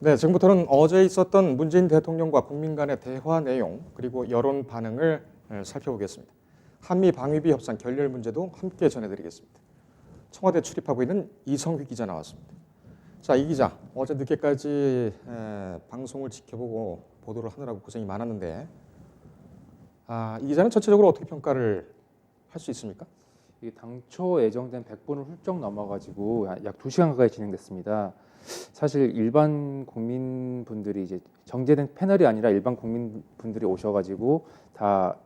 네, 지금부터는 어제 있었던 문재인 대통령과 국민 간의 대화 내용 그리고 여론 반응을 살펴보겠습니다. 한미 방위비 협상 결렬 문제도 함께 전해드리겠습니다. 청와대 출입하고 있는 이성휘 기자 나왔습니다. 자, 이 기자, 어제 늦게까지 방송을 지켜보고 보도를 하느라고 고생이 많았는데 이 기자는 전체적으로 어떻게 평가를 할 수 있습니까? 이게 당초 예정된 100분을 훌쩍 넘어가지고 약 2시간 가까이 진행됐습니다. 사실 일반 국민분들이 이제 정제된 패널이 아니라 일반 국민분들이 오셔가지고 다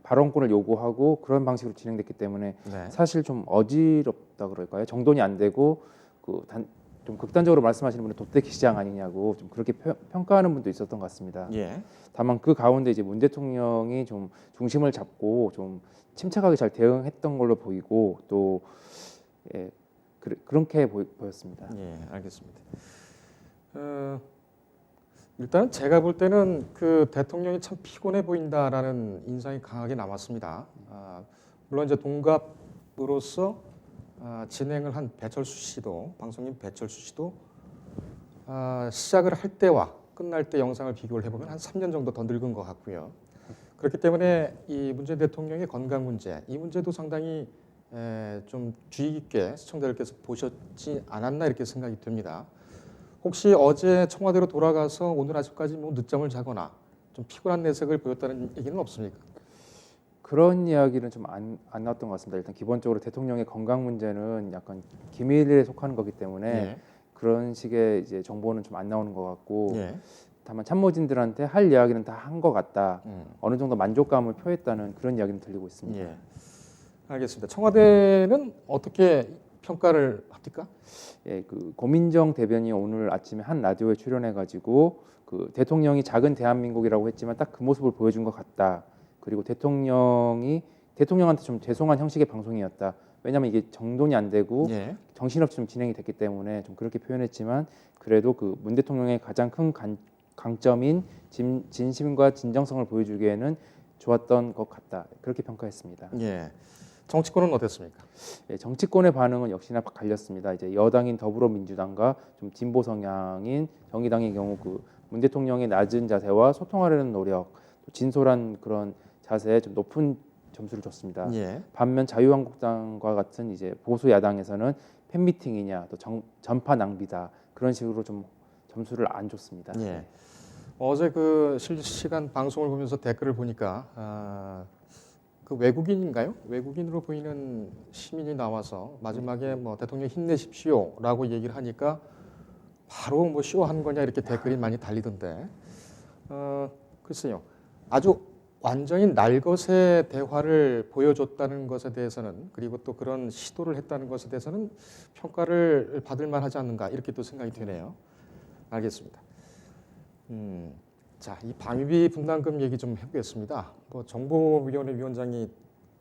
발언권을 요구하고 그런 방식으로 진행됐기 때문에 네. 사실 좀 어지럽다 그럴까요? 정돈이 안 되고 좀 극단적으로 말씀하시는 분은 도떼기 시장 아니냐고 좀 그렇게 평가하는 분도 있었던 것 같습니다. 예. 다만 그 가운데 이제 문 대통령이 좀 중심을 잡고 좀 침착하게 잘 대응했던 걸로 보이고 또 그렇게 보였습니다. 예, 알겠습니다. 일단 제가 볼 때는 그 대통령이 참 피곤해 보인다라는 인상이 강하게 남았습니다. 물론 이제 동갑으로서 진행을 한 배철수 씨도 방송인 배철수 씨도 시작을 할 때와 끝날 때 영상을 비교를 해보면 한 3년 정도 더 늙은 것 같고요. 그렇기 때문에 이 문재인 대통령의 건강 문제, 이 문제도 상당히 좀 주의 깊게 시청자들께서 보셨지 않았나 이렇게 생각이 듭니다. 혹시 어제 청와대로 돌아가서 오늘 아직까지 뭐 늦잠을 자거나 좀 피곤한 내색을 보였다는 얘기는 없습니까? 그런 이야기는 좀 안 나왔던 것 같습니다. 일단 기본적으로 대통령의 건강 문제는 약간 기밀에 속하는 거기 때문에 예. 그런 식의 이제 정보는 좀 안 나오는 것 같고 예. 다만 참모진들한테 할 이야기는 다 한 것 같다. 음. 어느 정도 만족감을 표했다는 그런 이야기는 들리고 있습니다. 예. 알겠습니다. 청와대는 어떻게 평가를 합니까? 예, 그 고민정 대변인이 오늘 아침에 한 라디오에 출연해가지고 그 대통령이 작은 대한민국이라고 했지만 딱 그 모습을 보여준 것 같다. 그리고 대통령한테 좀 죄송한 형식의 방송이었다. 왜냐하면 이게 정돈이 안 되고 예. 정신없이 좀 진행이 됐기 때문에 좀 그렇게 표현했지만 그래도 그 문 대통령의 가장 큰 강점인 진심과 진정성을 보여주기에는 좋았던 것 같다. 그렇게 평가했습니다. 예. 정치권은 어땠습니까? 예, 정치권의 반응은 역시나 갈렸습니다. 이제 여당인 더불어민주당과 좀 진보 성향인 정의당의 경우 그 문 대통령의 낮은 자세와 소통하려는 노력, 또 진솔한 그런 자세에 좀 높은 점수를 줬습니다. 예. 반면 자유한국당과 같은 이제 보수 야당에서는 팬미팅이냐, 또 전파 낭비다 그런 식으로 좀 점수를 안 줬습니다. 예. 어제 그 실시간 방송을 보면서 댓글을 보니까 그 외국인인가요? 외국인으로 보이는 시민이 나와서 마지막에 뭐 대통령 힘내십시오라고 얘기를 하니까 바로 뭐 쇼한 거냐 이렇게 댓글이 많이 달리던데 글쎄요. 아주 완전히 날것의 대화를 보여줬다는 것에 대해서는 그리고 또 그런 시도를 했다는 것에 대해서는 평가를 받을 만하지 않는가 이렇게 또 생각이 되네요. 알겠습니다. 자, 이 방위비 분담금 얘기 좀 해보겠습니다. 뭐 정보위원회 위원장이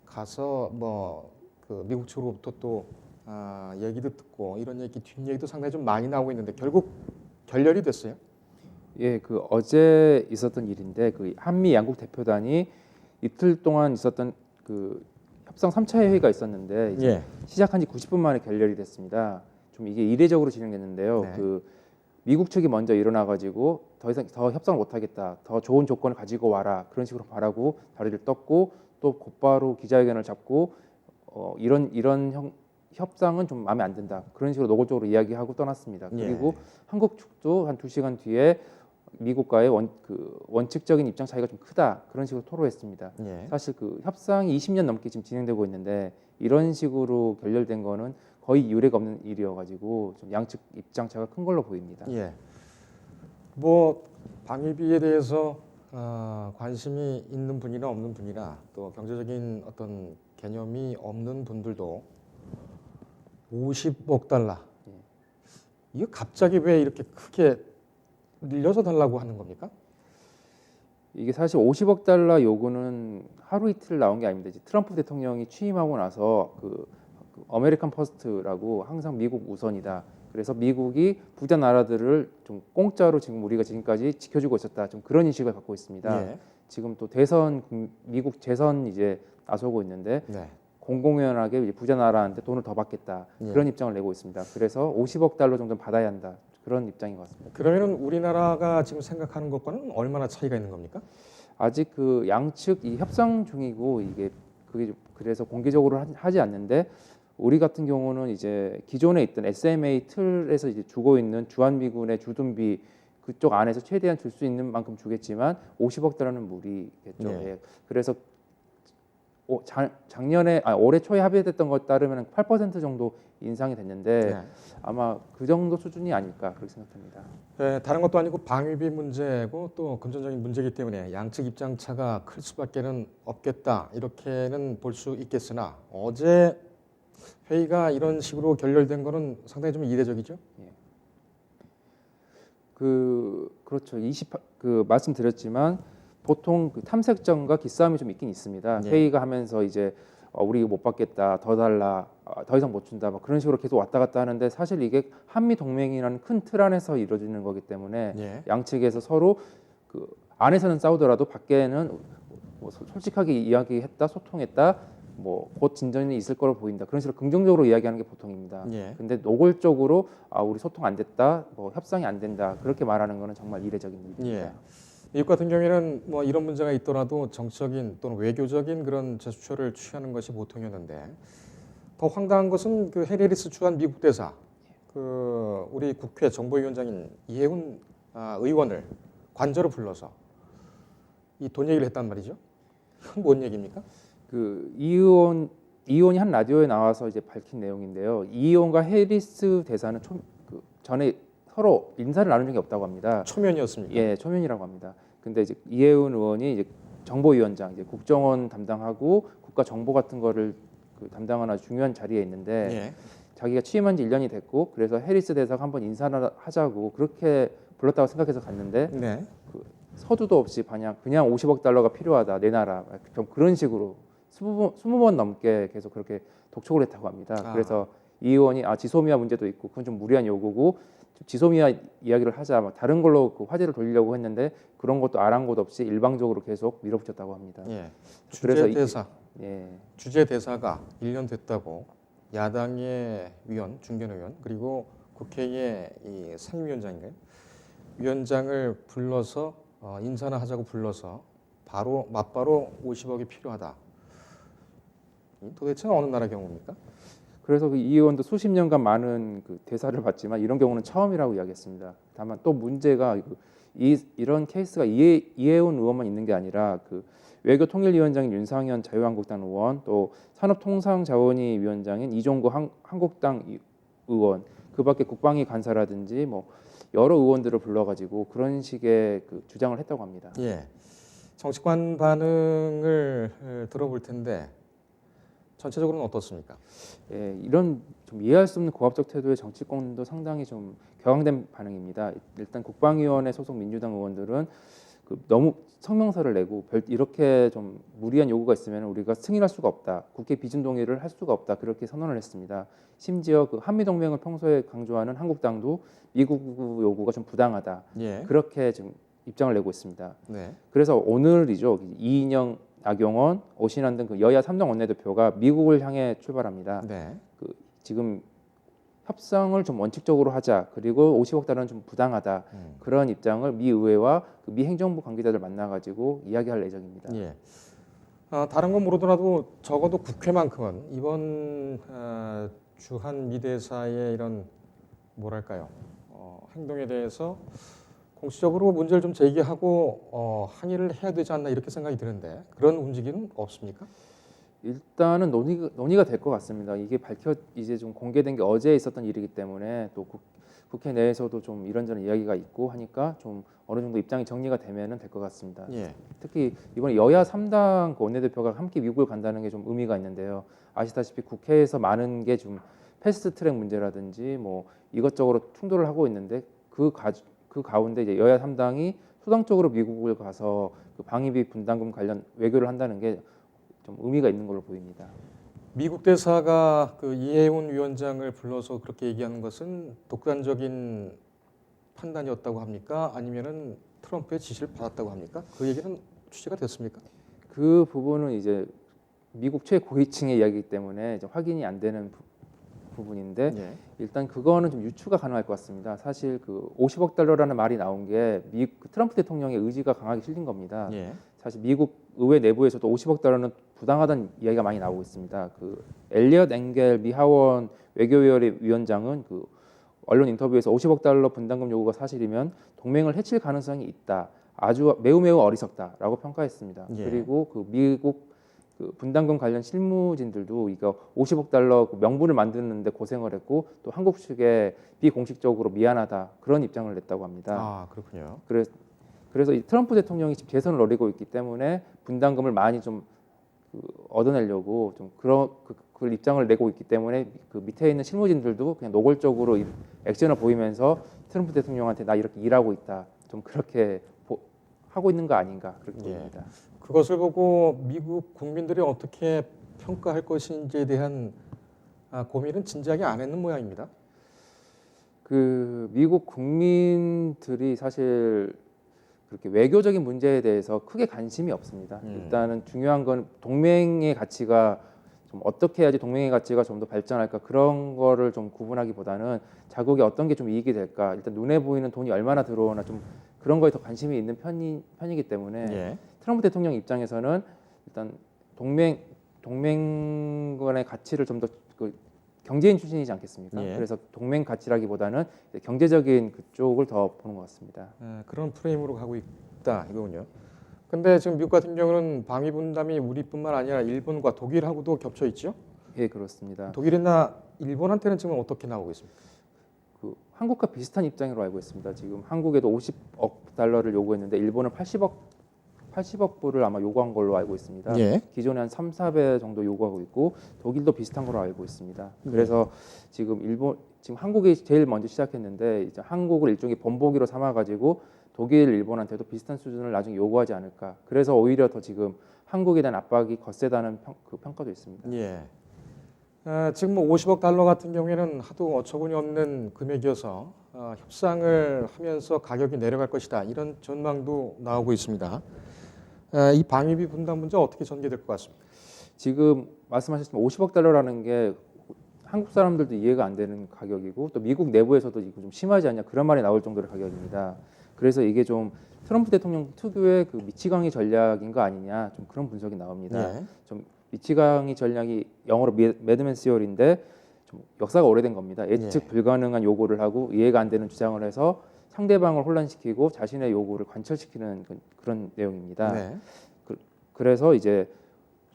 가서 뭐 그 미국 측으로부터 또 얘기도 듣고 이런 얘기 뒷얘기도 상당히 좀 많이 나오고 있는데 결국 결렬이 됐어요. 예, 그 어제 있었던 일인데 그 한미 양국 대표단이 이틀 동안 있었던 그 협상 3차 회의가 있었는데 이제 예. 시작한 지 90분 만에 결렬이 됐습니다. 좀 이게 이례적으로 진행됐는데요. 네. 그 미국 측이 먼저 일어나 가지고 더 이상 더 협상을 못 하겠다. 더 좋은 조건을 가지고 와라. 그런 식으로 바라고 다리를 떴고 또 곧바로 기자회견을 잡고 이런 협상은 좀 마음에 안 든다. 그런 식으로 노골적으로 이야기하고 떠났습니다. 예. 그리고 한국 측도 한 2시간 뒤에 미국과의 원칙적인 입장 차이가 좀 크다. 그런 식으로 토로했습니다. 예. 사실 그 협상이 20년 넘게 지금 진행되고 있는데 이런 식으로 결렬된 거는 거의 유례가 없는 일이어가지고 좀 양측 입장 차가 큰 걸로 보입니다. 예. 뭐 방위비에 대해서 관심이 있는 분이나 없는 분이나 또 경제적인 어떤 개념이 없는 분들도 50억 달러. 이거 갑자기 왜 이렇게 크게 늘려서 달라고 하는 겁니까? 이게 사실 50억 달러 요구는 하루 이틀 나온 게 아닙니다. 이제 트럼프 대통령이 취임하고 나서 그 아메리칸 퍼스트라고 항상 미국 우선이다. 그래서 미국이 부자 나라들을 좀 공짜로 지금 우리가 지금까지 지켜주고 있었다. 좀 그런 인식을 갖고 있습니다. 예. 지금 또 미국 재선 이제 나서고 있는데 네. 공공연하게 부자 나라한테 돈을 더 받겠다. 예. 그런 입장을 내고 있습니다. 그래서 50억 달러 정도는 받아야 한다. 그런 입장인 것 같습니다. 그러면은 우리나라가 지금 생각하는 것과는 얼마나 차이가 있는 겁니까? 아직 그 양측 이 협상 중이고 그게 그래서 공개적으로 하지 않는데 우리 같은 경우는 이제 기존에 있던 SMA 틀에서 이제 주고 있는 주한미군의 주둔비 그쪽 안에서 최대한 줄 수 있는 만큼 주겠지만 50억 달러는 무리겠죠. 네. 예. 그래서 작년에 올해 초에 합의됐던 것 따르면 8% 정도 인상이 됐는데 네. 아마 그 정도 수준이 아닐까 그렇게 생각합니다. 네, 다른 것도 아니고 방위비 문제고 또 금전적인 문제이기 때문에 양측 입장 차가 클 수밖에는 없겠다 이렇게는 볼 수 있겠으나 어제 회의가 이런 식으로 결렬된 거는 상당히 좀 이례적이죠. 그렇죠. 말씀드렸지만 보통 그 탐색전과 기싸움이 좀 있긴 있습니다. 예. 회의가 하면서 이제 우리 이거 못 받겠다, 더 달라, 더 이상 못 준다, 막 그런 식으로 계속 왔다 갔다 하는데 사실 이게 한미 동맹이라는 큰 틀 안에서 이루어지는 거기 때문에 예. 양측에서 서로 그 안에서는 싸우더라도 밖에는 뭐 솔직하게 이야기했다, 소통했다, 뭐 곧 진전이 있을 거로 보인다 그런 식으로 긍정적으로 이야기하는 게 보통입니다. 예. 근데 노골적으로 우리 소통 안 됐다, 뭐 협상이 안 된다 그렇게 말하는 거는 정말 이례적인 일입니다. 예. 미국 같은 경우에는 뭐 이런 문제가 있더라도 정치적인 또는 외교적인 그런 제스처를 취하는 것이 보통이었는데 더 황당한 것은 그 해리 해리스 주한 미국 대사 그 우리 국회 정보위원장인 이해운 의원을 관저로 불러서 이 돈 얘기를 했단 말이죠. 그건 뭔 얘기입니까? 이 의원이 한 라디오에 나와서 이제 밝힌 내용인데요. 이 의원과 해리스 대사는 전에 서로 인사를 나눈 적이 없다고 합니다. 초면이었습니까? 예, 초면이라고 합니다. 근데 이제 이해운 의원이 이제 정보위원장, 이제 국정원 담당하고 국가 정보 같은 거를 담당하는 아주 중요한 자리에 있는데 예. 자기가 취임한 지 1년이 됐고 그래서 해리스 대사가 한번 인사를 하자고 그렇게 불렀다고 생각해서 갔는데 네. 서두도 없이 그냥 50억 달러가 필요하다 내놔라 좀 그런 식으로 20번 넘게 계속 그렇게 독촉을 했다고 합니다. 그래서 이 의원이 지소미아 문제도 있고 그건 좀 무리한 요구고 지소미아 이야기를 하자 막 다른 걸로 그 화제를 돌리려고 했는데 그런 것도 아랑곳 없이 일방적으로 계속 밀어붙였다고 합니다. 예. 그래서 주재 대사가 1년 됐다고 야당의 위원, 중견 의원 그리고 국회의 이 상임위원장인가요? 위원장을 불러서 인사나 하자고 불러서 맞바로 50억이 필요하다. 도대체 어느 나라 경우입니까? 그래서 이 의원도 수십 년간 많은 그 대사를 받지만 이런 경우는 처음이라고 이야기했습니다. 다만 또 문제가 이런 케이스가 이해운 의원만 있는 게 아니라 외교통일위원장인 윤상현 자유한국당 의원, 또 산업통상자원위 위원장인 이종구 한국당 의원, 그밖에 국방위 간사라든지 뭐 여러 의원들을 불러가지고 그런 식의 주장을 했다고 합니다. 예. 정치권 반응을 들어볼 텐데 전체적으로는 어떻습니까? 예, 이런 좀 이해할 수 없는 고압적 태도의 정치권도 상당히 좀 격앙된 반응입니다. 일단 국방위원회 소속 민주당 의원들은 너무 성명서를 내고 이렇게 좀 무리한 요구가 있으면 우리가 승인할 수가 없다. 국회 비준 동의를 할 수가 없다. 그렇게 선언을 했습니다. 심지어 한미 동맹을 평소에 강조하는 한국당도 미국 요구가 좀 부당하다. 예. 그렇게 좀 입장을 내고 있습니다. 네. 그래서 오늘이죠. 이인영, 나경원, 오신환 등 여야 3당 원내대표가 미국을 향해 출발합니다. 네. 지금 협상을 좀 원칙적으로 하자. 그리고 50억 달러는 좀 부당하다. 그런 입장을 미 의회와 미 행정부 관계자들 만나가지고 이야기할 예정입니다. 예. 다른 건 모르더라도 적어도 국회만큼은 이번 주한 미 대사의 이런 뭐랄까요 행동에 대해서 공식적으로 문제를 좀 제기하고 항의를 해야 되지 않나 이렇게 생각이 드는데 그런 움직임은 없습니까? 일단은 논의가 될 것 같습니다. 이게 이제 좀 공개된 게 어제 있었던 일이기 때문에 또 국회 내에서도 좀 이런저런 이야기가 있고 하니까 좀 어느 정도 입장이 정리가 되면은 될 것 같습니다. 예. 특히 이번에 여야 3당 원내대표가 함께 미국을 간다는 게 좀 의미가 있는데요. 아시다시피 국회에서 많은 게 좀 패스트트랙 문제라든지 뭐 이것저것 충돌을 하고 있는데 그 가운데 이제 여야 3당이 수당적으로 미국을 가서 방위비 분담금 관련 외교를 한다는 게 좀 의미가 있는 걸로 보입니다. 미국 대사가 이해운 위원장을 불러서 그렇게 얘기하는 것은 독단적인 판단이었다고 합니까? 아니면은 트럼프의 지시를 받았다고 합니까? 그 얘기는 취재가 됐습니까? 그 부분은 이제 미국 최고위층의 이야기이기 때문에 이제 확인이 안 되는 부분인데 예. 일단 그거는 좀 유추가 가능할 것 같습니다. 사실 그 50억 달러라는 말이 나온 게 그 트럼프 대통령의 의지가 강하게 실린 겁니다. 예. 사실 미국 의회 내부에서도 50억 달러는 부당하다는 이야기가 많이 나오고 있습니다. 그 엘리엇 엥겔 미 하원 외교위원회 위원장은 그 언론 인터뷰에서 50억 달러 분담금 요구가 사실이면 동맹을 해칠 가능성이 있다. 아주 매우 어리석다라고 평가했습니다. 예. 그리고 그 미국 그 분담금 관련 실무진들도 이거 50억 달러 그 명분을 만드는데 고생을 했고 또 한국 측에 비공식적으로 미안하다 그런 입장을 냈다고 합니다. 아, 그렇군요. 그래서 이 트럼프 대통령이 지금 재선을 노리고 있기 때문에 분담금을 많이 좀 얻어내려고 좀 그 입장을 내고 있기 때문에 그 밑에 있는 실무진들도 그냥 노골적으로 이 액션을 보이면서 트럼프 대통령한테 나 이렇게 일하고 있다 좀 그렇게 하고 있는 거 아닌가 그렇게 예. 보입니다. 그것을 보고 미국 국민들이 어떻게 평가할 것인지에 대한 고민은 진지하게 안 했는 모양입니다. 그 미국 국민들이 사실 그렇게 외교적인 문제에 대해서 크게 관심이 없습니다. 일단은 중요한 건 동맹의 가치가 좀 어떻게 해야지 동맹의 가치가 좀 더 발전할까 그런 거를 좀 구분하기보다는 자국에 어떤 게 좀 이익이 될까 일단 눈에 보이는 돈이 얼마나 들어오나 좀 그런 거에 더 관심이 있는 편이기 때문에 예. 트럼프 대통령 입장에서는 일단 동맹 간의 가치를 좀 더 그 경제인 출신이지 않겠습니까? 예. 그래서 동맹 가치라기보다는 경제적인 그쪽을 더 보는 것 같습니다. 그런 프레임으로 가고 있다 이거군요. 근데 지금 미국 같은 경우는 방위 분담이 우리뿐만 아니라 일본과 독일하고도 겹쳐 있죠. 예, 그렇습니다. 독일이나 일본한테는 지금 어떻게 나오고 있습니까? 그 한국과 비슷한 입장으로 알고 있습니다. 지금 한국에도 50억 달러를 요구했는데 일본은 80억 불을 아마 요구한 걸로 알고 있습니다. 예. 기존에 한 3, 4배 정도 요구하고 있고 독일도 비슷한 걸로 알고 있습니다. 그래서 지금 한국이 제일 먼저 시작했는데 이제 한국을 일종의 본보기로 삼아 가지고 독일, 일본한테도 비슷한 수준을 나중에 요구하지 않을까. 그래서 오히려 더 지금 한국에 대한 압박이 거세다는 평가도 있습니다. 예. 지금 뭐 50억 달러 같은 경우에는 하도 어처구니 없는 금액이어서 협상을 하면서 가격이 내려갈 것이다 이런 전망도 나오고 있습니다. 이 방위비 분담 문제 어떻게 전개될 것 같습니까? 지금 말씀하셨지만 50억 달러라는 게 한국 사람들도 이해가 안 되는 가격이고 또 미국 내부에서도 이거 좀 심하지 않냐 그런 말이 나올 정도의 가격입니다. 그래서 이게 좀 트럼프 대통령 특유의 그 미치광이 전략인 거 아니냐 좀 그런 분석이 나옵니다. 예. 좀 미치광이 전략이 영어로 매드맨 시얼인데 좀 역사가 오래된 겁니다. 예측 불가능한 요구를 하고 이해가 안 되는 주장을 해서 상대방을 혼란시키고 자신의 요구를 관철시키는 그런 내용입니다. 네. 그래서 이제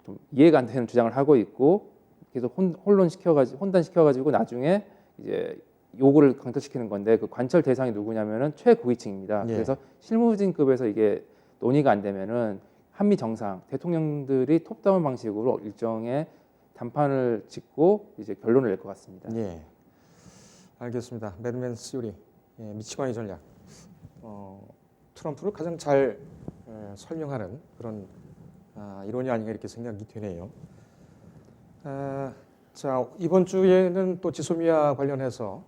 좀 이해가 안 되는 주장을 하고 있고 계속 혼란시켜가지고 나중에 이제 요구를 관철시키는 건데 그 관철 대상이 누구냐면은 최고위층입니다. 예. 그래서 실무진급에서 이게 논의가 안 되면은 한미 정상 대통령들이 톱다운 방식으로 일정의 담판을 짓고 이제 결론을 낼 것 같습니다. 예. 알겠습니다. 매드맨 시오리 미치광이 전략. 트럼프를 가장 잘 설명하는 그런 이론이 아닌가 이렇게 생각이 되네요. 자, 이번 주에는 또 지소미아 관련해서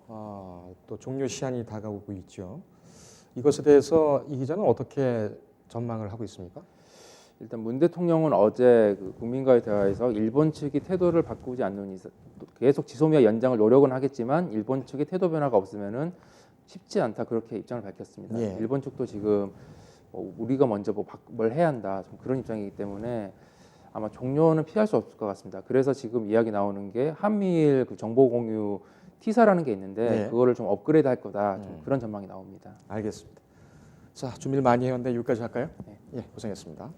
또 종료 시한이 다가오고 있죠. 이것에 대해서 이 기자는 어떻게 전망을 하고 있습니까? 일단 문 대통령은 어제 그 국민과의 대화에서 일본 측이 태도를 바꾸지 않는 이상 계속 지소미아 연장을 노력은 하겠지만 일본 측의 태도 변화가 없으면은 쉽지 않다 그렇게 입장을 밝혔습니다. 예. 일본 측도 지금 우리가 먼저 뭘 해야 한다 좀 그런 입장이기 때문에 아마 종료는 피할 수 없을 것 같습니다. 그래서 지금 이야기 나오는 게 한미일 그 정보 공유 T사라는 게 있는데 네. 그거를 좀 업그레이드 할 거다 좀 그런 전망이 나옵니다. 알겠습니다. 자, 준비를 많이 해왔는데 여기까지 할까요? 네. 예, 고생했습니다.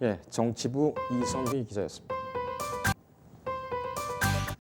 예, 정치부 이성기 기자였습니다.